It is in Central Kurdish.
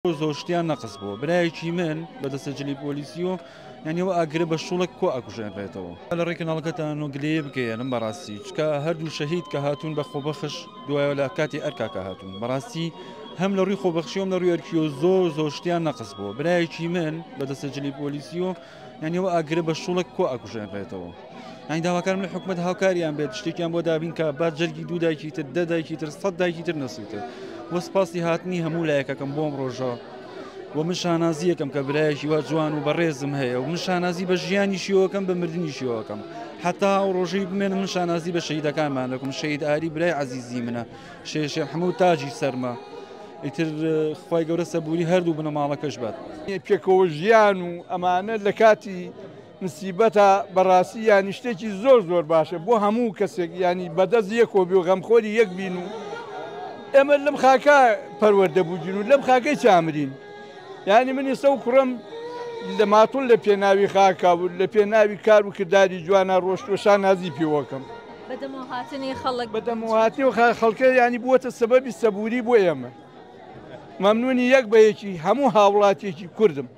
زۆشتیان نەقس بووە برایەکی من بەدەستەجلی پۆلیسی و یانیەوە ئاگرە بە شوڵک کۆ ئەکوژێنرێتەوە لە ڕێکنناڵەکەتان و گلێ بکەێنم بەڕاستی چکە هەردوو شەهید کە هاتوون بە خۆبەخش دوایە لە کاتی ئەرکاکە هاتوون بەڕاستی هەم لە ڕووی خۆبەخشیۆم لە ڕووی ئەرکیۆ زۆشتیان نەقس بووە برایەکی من بەدەستەجلی پۆلیسی و یانیەوە ئاگرە بە شوڵک کۆ ئەکوژێنرێتەوە یانی داواکارم لە حکومەت هاوکاریان بێت شتێکیان بۆ دابین کە با جەرگی دوو دایکی تر دە دایکی تر سەد دایکی تر نەسووتە وە سپاسی هاتنی هەموو لایەکەکەم بۆم ڕۆژە و من شانازی یەکەم کە برایەکی وا جوان و بەڕێزم هەیە و من شانازی بە ژیانی شیوەکەم بە مردنی شیوەکەم حتا ئەو ڕۆژەی بمێنم من شانازی بە شەهیدەکانمان دەکەم شەهید ئاری برای عەزیزی منە شێخ هەموو تاجی سەرمە ئیتر خوای گەورە سەبووری هەردوو بنە ماڵەکەش بات پێکەوە ژیان و ئەمانە لە کاتی مسیبەتە بەڕاستی ینی شتێکی زۆر زۆر باشە بۆ هەموو کەسێک ینی بەدەست یەکۆ بێ و غەمخۆری یەک بین و ئێمە لەم خاکە پەروەردە بووجین و لەم خاکەی چامرین یعنی من ئێستا و کوڕم لە ماتوول لە پێناوی خاکا بوو لە پێناوی کار و کردداری جوانە ڕۆشتۆشان نازی پێوەکەم بەدەمەهاتی و خەڵکە ینی بووەتە سەبەبی سەبووری بۆ ئێمە مەمنونی یەک بەیەکی هەموو هاوڵاتێکی کوردم.